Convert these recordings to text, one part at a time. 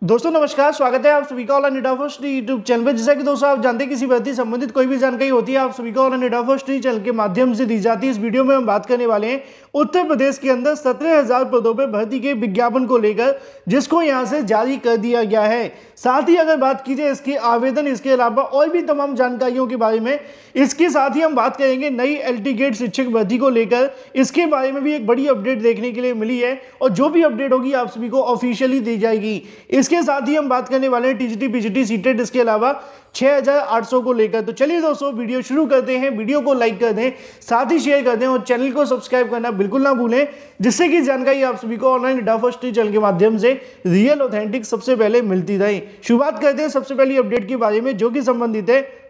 दोस्तों नमस्कार, स्वागत है आप सभी का online data first YouTube channel पे। जैसा कि दोस्तों आप जानते हैं किसी भर्ती संबंधित कोई भी जानकारी होती है आप सभी का ऑनलाइन डेटा फर्स्ट चैनल के माध्यम से दी जाती है। इस वीडियो में हम बात करने वाले हैं उत्तर प्रदेश के अंदर 17,000 पदों पर भर्ती के विज्ञापन को लेकर, जिसको यहां से जारी कर दिया गया है। साथ ही अगर बात की जाए इसके आवेदन, इसके अलावा और भी तमाम जानकारियों के बारे में, इसके साथ ही हम बात करेंगे नई एलटी गेट शिक्षक भर्ती को लेकर। इसके बारे में भी एक बड़ी अपडेट देखने के लिए मिली है और जो भी अपडेट होगी आप सभी को ऑफिशियली दी जाएगी। इसके साथ ही हम बात करने वाले हैं टीजीटी पीजीटी सीटेट, इसके अलावा 6,800 को लेकर। तो चलिए दोस्तों वीडियो शुरू करते हैं। वीडियो को लाइक कर दें, साथ ही शेयर कर दें और चैनल को सब्सक्राइब करना बिल्कुल ना भूलें, जिससे कि जानकारी आप सभी को ऑनलाइन डेटा फर्स्ट चैनल के माध्यम से रियल ऑथेंटिक सबसे पहले मिलती रहे। शुरुआत करते हैं सबसे पहली अपडेट के बारे में, जो कि संबंधित है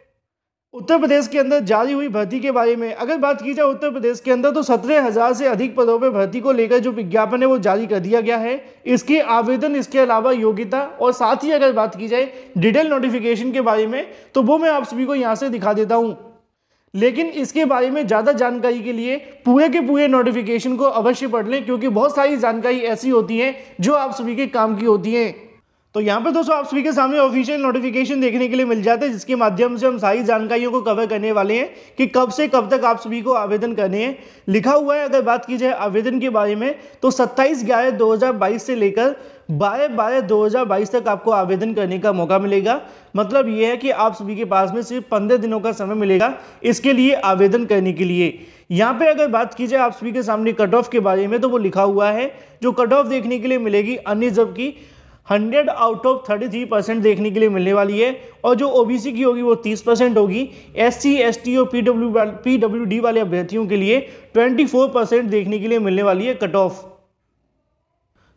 उत्तर प्रदेश के अंदर जारी हुई भर्ती के बारे में। अगर बात की जाए उत्तर प्रदेश के अंदर, तो 17,000 से अधिक पदों पर भर्ती को लेकर जो विज्ञापन है वो जारी कर दिया गया है। इसके आवेदन, इसके अलावा योग्यता और साथ ही अगर बात की जाए डिटेल नोटिफिकेशन के बारे में, तो वो मैं आप सभी को यहाँ से दिखा देता हूँ। लेकिन इसके बारे में ज़्यादा जानकारी के लिए पूरे के पूरे नोटिफिकेशन को अवश्य पढ़ लें, क्योंकि बहुत सारी जानकारी ऐसी होती है जो आप सभी के काम की होती है। तो यहाँ पे दोस्तों आप सभी के सामने ऑफिशियल नोटिफिकेशन देखने के लिए मिल जाते हैं, जिसके माध्यम से हम सारी जानकारियों को कवर करने वाले हैं कि कब से कब तक आप सभी को आवेदन करने हैं। लिखा हुआ है अगर बात की जाए आवेदन के बारे में, तो 27/11/2022 से लेकर 12/12/2022 तक आपको आवेदन करने का मौका मिलेगा। मतलब ये है कि आप सभी के पास में सिर्फ 15 दिनों का समय मिलेगा इसके लिए आवेदन करने के लिए। यहाँ पे अगर बात की जाए आप सभी के सामने कट ऑफ के बारे में, तो वो लिखा हुआ है जो कट ऑफ देखने के लिए मिलेगी अनरिजर्व की 100 आउट ऑफ 33% देखने के लिए मिलने वाली है, और जो ओबीसी की होगी वो 30% होगी। एससी एसटी और पीडब्ल्यूडी वाले अभ्यर्थियों के लिए 24% देखने के लिए मिलने वाली है कट ऑफ।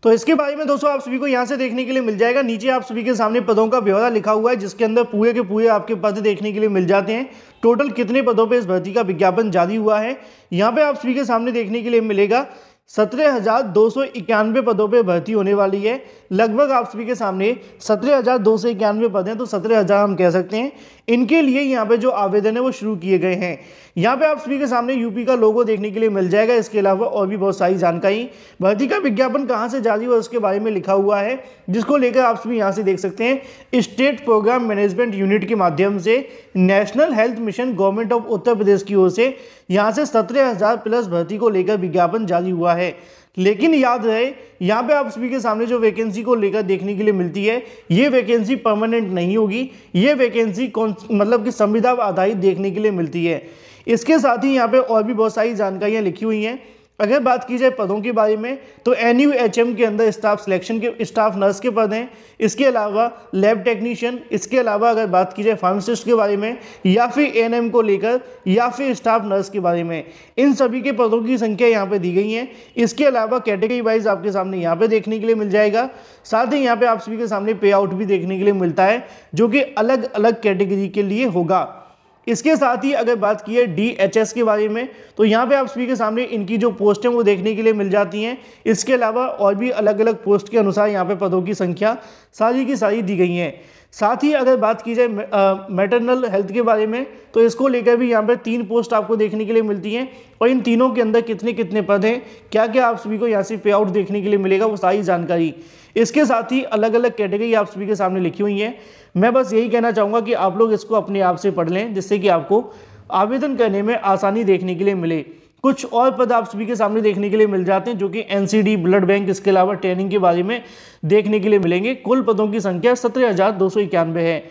तो इसके बारे में दोस्तों आप सभी को यहाँ से देखने के लिए मिल जाएगा। नीचे आप सभी के सामने पदों का ब्यौरा लिखा हुआ है, जिसके अंदर पूरे के पूरे आपके पद देखने के लिए मिल जाते हैं। टोटल कितने पदों पे इस भर्ती का विज्ञापन जारी हुआ है यहाँ पे आप सभी के सामने देखने के लिए मिलेगा। 17,291 पदों पे भर्ती होने वाली है। लगभग आप सभी के सामने 17,291 पद हैं, तो 17,000 हम कह सकते हैं। इनके लिए यहाँ पे जो आवेदन है वो शुरू किए गए हैं। यहाँ पे आप सभी के सामने यूपी का लोगो देखने के लिए मिल जाएगा। इसके अलावा और भी बहुत सारी जानकारी, भर्ती का विज्ञापन कहाँ से जारी हुआ उसके बारे में लिखा हुआ है, जिसको लेकर आप सभी यहाँ से देख सकते हैं। स्टेट प्रोग्राम मैनेजमेंट यूनिट के माध्यम से national health mission government of Uttar Pradesh की ओर से यहाँ से 17,000 प्लस भर्ती को लेकर विज्ञापन जारी हुआ है। लेकिन याद रहे, यहाँ पे आप सभी के सामने जो वैकेंसी को लेकर देखने के लिए मिलती है, ये वैकेंसी परमानेंट नहीं होगी। ये वैकेंसी मतलब कि संविदा आधारित देखने के लिए मिलती है। इसके साथ ही यहाँ पे और भी बहुत सारी जानकारियाँ लिखी हुई हैं। अगर बात की जाए पदों के बारे में, तो NUHM के अंदर स्टाफ सिलेक्शन के स्टाफ नर्स के पद हैं। इसके अलावा लैब टेक्नीशियन, इसके अलावा अगर बात की जाए फार्मासिस्ट के बारे में, या फिर ANM को लेकर, या फिर स्टाफ नर्स के बारे में, इन सभी के पदों की संख्या यहाँ पे दी गई है। इसके अलावा कैटेगरी वाइज आपके सामने यहाँ पे देखने के लिए मिल जाएगा। साथ ही यहाँ पे आप सभी के सामने पे आउट भी देखने के लिए मिलता है, जो कि अलग अलग कैटेगरी के लिए होगा। इसके साथ ही अगर बात की है DHS के बारे में, तो यहाँ पे आप सभी के सामने इनकी जो पोस्ट हैं वो देखने के लिए मिल जाती हैं। इसके अलावा और भी अलग अलग पोस्ट के अनुसार यहाँ पे पदों की संख्या सारी की सारी दी गई हैं। साथ ही अगर बात की जाए मैटरनल हेल्थ के बारे में, तो इसको लेकर भी यहाँ पे 3 पोस्ट आपको देखने के लिए मिलती हैं, और इन तीनों के अंदर कितने कितने पद हैं, क्या क्या आप सभी को यहाँ से पे आउट देखने के लिए मिलेगा, वो सारी जानकारी। इसके साथ ही अलग अलग कैटेगरी आप सभी के सामने लिखी हुई हैं। मैं बस यही कहना चाहूँगा कि आप लोग इसको अपने आप से पढ़ लें, जिससे कि आपको आवेदन करने में आसानी देखने के लिए मिले। कुछ और पद आप सभी के सामने देखने के लिए मिल जाते हैं, जो कि NCD, ब्लड बैंक, इसके अलावा ट्रेनिंग के बारे में देखने के लिए मिलेंगे। कुल पदों की संख्या 17,291 है।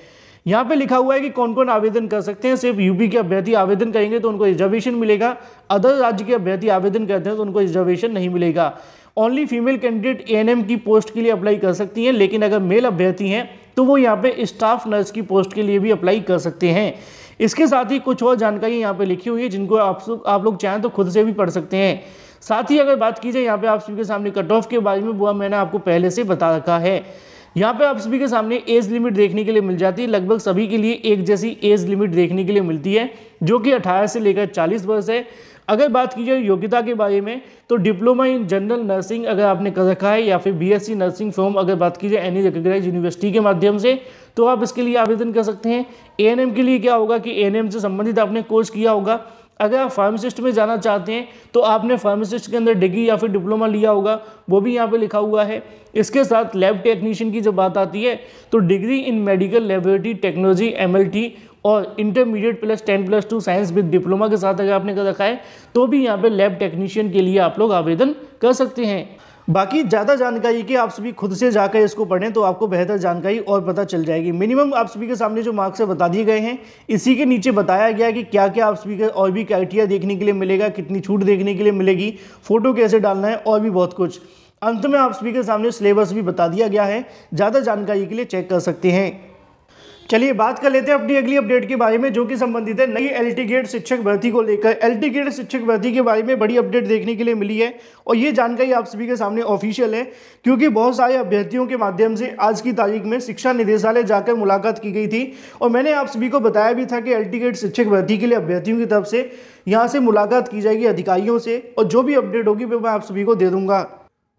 यहाँ पे लिखा हुआ है कि कौन कौन आवेदन कर सकते हैं। सिर्फ यूपी के अभ्यर्थी आवेदन करेंगे तो उनको रिजर्वेशन मिलेगा। अदर राज्य के अभ्यर्थी आवेदन करते हैं तो उनको रिजर्वेशन नहीं मिलेगा। ओनली फीमेल कैंडिडेट ANM की पोस्ट के लिए अप्लाई कर सकती हैं, लेकिन अगर मेल अभ्यर्थी हैं तो वो यहाँ पे स्टाफ नर्स की पोस्ट के लिए भी अप्लाई कर सकते हैं। इसके साथ ही कुछ और जानकारी यहाँ पे लिखी हुई है, जिनको आप लोग चाहें तो खुद से भी पढ़ सकते हैं। साथ ही अगर बात की जाए यहाँ पे आप सभी के सामने कट ऑफ के बारे में, वो मैंने आपको पहले से बता रखा है। यहाँ पे आप सभी के सामने एज लिमिट देखने के लिए मिल जाती है। लगभग सभी के लिए एक जैसी एज लिमिट देखने के लिए मिलती है, जो कि 18 से लेकर 40 वर्ष है। अगर बात की जाए योग्यता के बारे में, तो डिप्लोमा इन जनरल नर्सिंग अगर आपने कर रखा है, या फिर BSc नर्सिंग फ्रॉम अगर बात की जाए एनी रिकॉग्नाइज्ड यूनिवर्सिटी के माध्यम से, तो आप इसके लिए आवेदन कर सकते हैं। ANM के लिए क्या होगा कि ANM से संबंधित आपने कोर्स किया होगा। अगर आप फार्मासिस्ट में जाना चाहते हैं तो आपने फार्मासिस्ट के अंदर डिग्री या फिर डिप्लोमा लिया होगा, वो भी यहाँ पे लिखा हुआ है। इसके साथ लैब टेक्नीशियन की जब बात आती है तो degree in medical laboratory technology MLT और intermediate plus 10+2 science with diploma के साथ अगर आपने कर रखा है तो भी यहाँ पे लैब टेक्नीशियन के लिए आप लोग आवेदन कर सकते हैं। बाकी ज़्यादा जानकारी की आप सभी खुद से जाकर इसको पढ़ें तो आपको बेहतर जानकारी और पता चल जाएगी। मिनिमम आप सभी के सामने जो मार्क्स है बता दिए गए हैं, इसी के नीचे बताया गया है कि क्या क्या आप सभी का और भी क्राइटेरिया देखने के लिए मिलेगा, कितनी छूट देखने के लिए मिलेगी, फोटो कैसे डालना है और भी बहुत कुछ। अंत में आप सभी के सामने सिलेबस भी बता दिया गया है, ज़्यादा जानकारी के लिए चेक कर सकते हैं। चलिए बात कर लेते हैं अपनी अगली अपडेट के बारे में, जो कि संबंधित है नई LT गेट शिक्षक भर्ती को लेकर। LT गेट शिक्षक भर्ती के बारे में बड़ी अपडेट देखने के लिए मिली है और ये जानकारी आप सभी के सामने ऑफिशियल है, क्योंकि बहुत सारे अभ्यर्थियों के माध्यम से आज की तारीख में शिक्षा निदेशालय जाकर मुलाकात की गई थी और मैंने आप सभी को बताया भी था कि LT गेट शिक्षक भर्ती के लिए अभ्यर्थियों की तरफ से यहाँ से मुलाकात की जाएगी अधिकारियों से, और जो भी अपडेट होगी वो मैं आप सभी को दे दूंगा।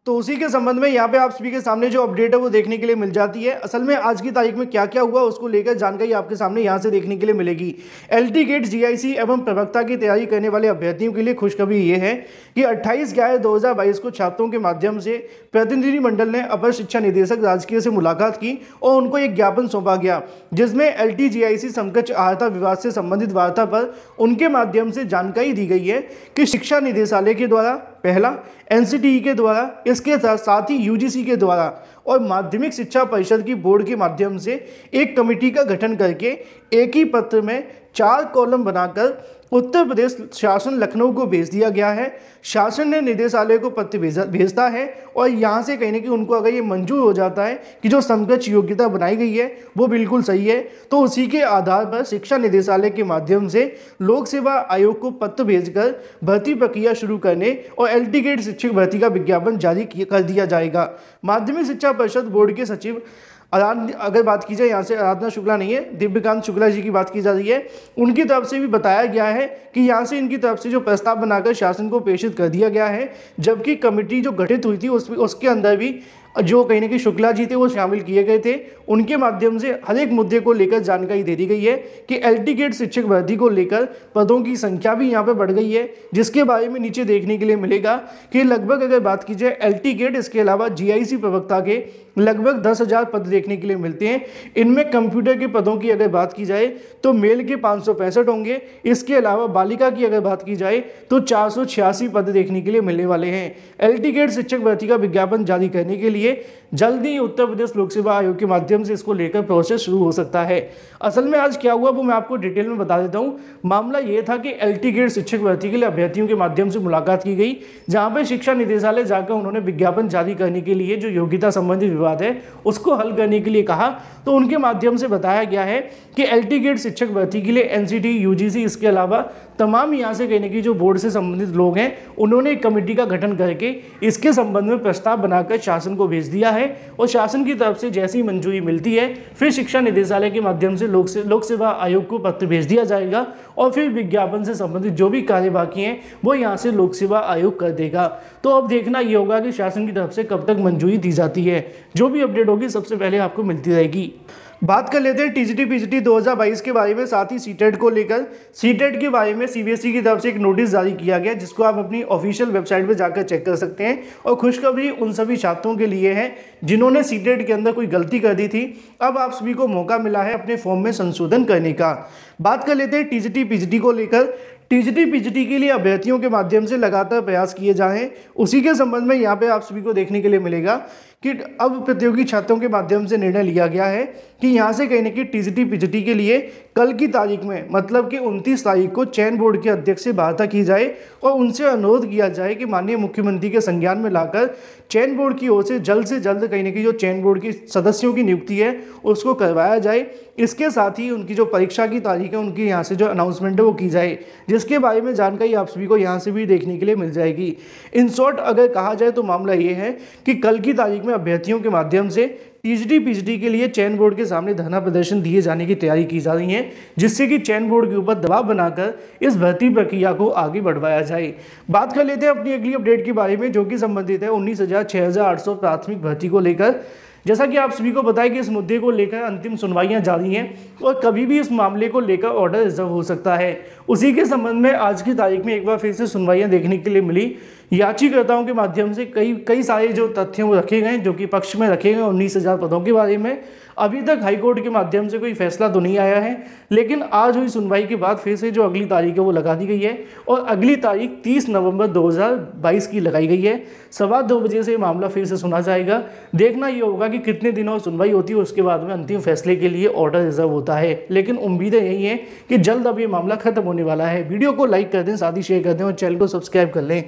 तो उसी के संबंध में यहाँ पे आप सभी के सामने जो अपडेट है वो देखने के लिए मिल जाती है। असल में आज की तारीख में क्या क्या हुआ उसको लेकर जानकारी आपके सामने यहाँ से देखने के लिए मिलेगी। LT गेट GIC एवं प्रवक्ता की तैयारी करने वाले अभ्यर्थियों के लिए खुशखबरी ये है कि 28/11/2022 को छात्रों के माध्यम से प्रतिनिधिमंडल ने अपर शिक्षा निदेशक राजकीय से मुलाकात की और उनको एक ज्ञापन सौंपा गया, जिसमें LT GIC समकक्ष आहता विवाद से संबंधित वार्ता पर उनके माध्यम से जानकारी दी गई है कि शिक्षा निदेशालय के द्वारा पहला, NCTE के द्वारा, इसके साथ ही UGC के द्वारा और माध्यमिक शिक्षा परिषद की बोर्ड के माध्यम से एक कमेटी का गठन करके एक ही पत्र में 4 कॉलम बनाकर उत्तर प्रदेश शासन लखनऊ को भेज दिया गया है। शासन ने निदेशालय को पत्र भेजता है और यहाँ से कहीं ना कहीं उनको अगर ये मंजूर हो जाता है कि जो समकक्ष योग्यता बनाई गई है वो बिल्कुल सही है, तो उसी के आधार पर शिक्षा निदेशालय के माध्यम से लोक सेवा आयोग को पत्र भेजकर भर्ती प्रक्रिया शुरू करने और LT गेट शिक्षक भर्ती का विज्ञापन जारी कर दिया जाएगा। माध्यमिक शिक्षा परिषद बोर्ड के सचिव अगर बात की जाए, यहाँ से आराधना शुक्ला नहीं है, दिव्यकांत शुक्ला जी की बात की जा रही है, उनकी तरफ से भी बताया गया है कि यहाँ से इनकी तरफ से जो प्रस्ताव बनाकर शासन को प्रेषित कर दिया गया है, जबकि कमेटी जो गठित हुई थी उसके अंदर भी जो कहीं ना कहीं शुक्ला जी थे वो शामिल किए गए थे। उनके माध्यम से हर एक मुद्दे को लेकर जानकारी दे दी गई है कि LT गेट शिक्षक भर्ती को लेकर पदों की संख्या भी यहाँ पे बढ़ गई है, जिसके बारे में नीचे देखने के लिए मिलेगा कि लगभग अगर बात की जाए LT गेट, इसके अलावा GIC प्रवक्ता के लगभग 10,000 पद देखने के लिए मिलते हैं। इनमें कंप्यूटर के पदों की अगर बात की जाए तो मेल के 565 होंगे, इसके अलावा बालिका की अगर बात की जाए तो 486 पद देखने के लिए मिलने वाले हैं। LT गेट शिक्षक भर्ती का विज्ञापन जारी करने के लिए जल्दी उत्तर प्रदेश लोक सेवा आयोग के माध्यम से इसको लेकर प्रोसेस शुरू हो सकता है। असल में आज क्या हुआ वो मैं आपको डिटेल में बता देता हूँ। मामला ये था कि LT गेट शिक्षक भर्ती के लिए अभ्यर्थियों के माध्यम से मुलाकात की गई, जहाँ पे शिक्षा निदेशालय जाकर उन्होंने विज्ञापन जारी करने के लिए जो योग्यता संबंधी विवाद है उसको हल करने के लिए कहा। तो उनके माध्यम से बताया गया है कि LT गेट शिक्षक भर्ती के लिए NCTE, UGC, इसके अलावा तमाम यहाँ से कहने की जो बोर्ड से संबंधित लोग हैं उन्होंने एक कमेटी का गठन करके इसके संबंध में प्रस्ताव बनाकर शासन को भेज दिया है और शासन की तरफ से जैसी मंजूरी मिलती है फिर शिक्षा निदेशालय के माध्यम से लोक सेवा आयोग को पत्र भेज दिया जाएगा और फिर विज्ञापन से संबंधित जो भी कार्य बाकी हैं वो यहाँ से लोक सेवा आयोग कर देगा। तो अब देखना ये होगा कि शासन की तरफ से कब तक मंजूरी दी जाती है। जो भी अपडेट होगी सबसे पहले आपको मिलती रहेगी। बात कर लेते हैं TGT PGT 2022 के बारे में, साथ ही CTET को लेकर। CTET के बारे में CBSE की तरफ से एक नोटिस जारी किया गया, जिसको आप अपनी ऑफिशियल वेबसाइट पर जाकर चेक कर सकते हैं। और खुशखबरी उन सभी छात्रों के लिए है जिन्होंने CTET के अंदर कोई गलती कर दी थी। अब आप सभी को मौका मिला है अपने फॉर्म में संशोधन करने का। बात कर लेते हैं TGT PGT को लेकर। TGT PGT के लिए अभ्यर्थियों के माध्यम से लगातार प्रयास किए जाएं, उसी के संबंध में यहाँ पे आप सभी को देखने के लिए मिलेगा कि अब प्रतियोगी छात्रों के माध्यम से निर्णय लिया गया है कि यहाँ से कहीं ना कहीं TGT PGT के लिए कल की तारीख में, मतलब कि 29 तारीख को चयन बोर्ड के अध्यक्ष से वार्ता की जाए और उनसे अनुरोध किया जाए कि माननीय मुख्यमंत्री के संज्ञान में लाकर चयन बोर्ड की ओर से जल्द कहीं ना कहीं जो चयन बोर्ड की सदस्यों की नियुक्ति है उसको करवाया जाए। इसके साथ ही उनकी जो परीक्षा की तारीख है उनकी यहाँ से जो अनाउंसमेंट है वो की जाए, जिसके बारे में जानकारी आप सभी को यहाँ से भी देखने के लिए मिल जाएगी। इन शॉर्ट अगर कहा जाए तो मामला ये है कि कल की तारीख में अभ्यर्थियों के माध्यम से TGT PGT के लिए चयन बोर्ड के सामने धरना प्रदर्शन दिए जाने की तैयारी की जा रही है, जिससे कि चयन बोर्ड के ऊपर दबाव बनाकर इस भर्ती प्रक्रिया को आगे बढ़वाया जाए। बात कर लेते हैं अपनी अगली अपडेट के बारे में, जो कि संबंधित है 19,000 6,800 प्राथमिक भर्ती को लेकर। जैसा कि आप सभी को पता है कि इस मुद्दे को लेकर अंतिम सुनवाइयां जारी हैं और कभी भी इस मामले को लेकर ऑर्डर रिजर्व हो सकता है। उसी के संबंध में आज की तारीख में एक बार फिर से सुनवाइयां देखने के लिए मिली। याचिकाकर्ताओं के माध्यम से कई सारे जो तथ्य वो रखे गए, जो कि पक्ष में रखे गए 19,000 पदों के बारे में। अभी तक हाईकोर्ट के माध्यम से कोई फैसला तो नहीं आया है, लेकिन आज हुई सुनवाई के बाद फिर से जो अगली तारीख है वो लगा दी गई है और अगली तारीख 30 नवंबर 2022 की लगाई गई है। 2:15 बजे से मामला फिर से सुना जाएगा। देखना ये होगा कि कितने दिनों सुनवाई होती है, उसके बाद में अंतिम फैसले के लिए ऑर्डर रिजर्व होता है। लेकिन उम्मीदें यही हैं कि जल्द अब ये मामला खत्म होने वाला है। वीडियो को लाइक कर दें, साथ ही शेयर कर दें और चैनल को सब्सक्राइब कर लें।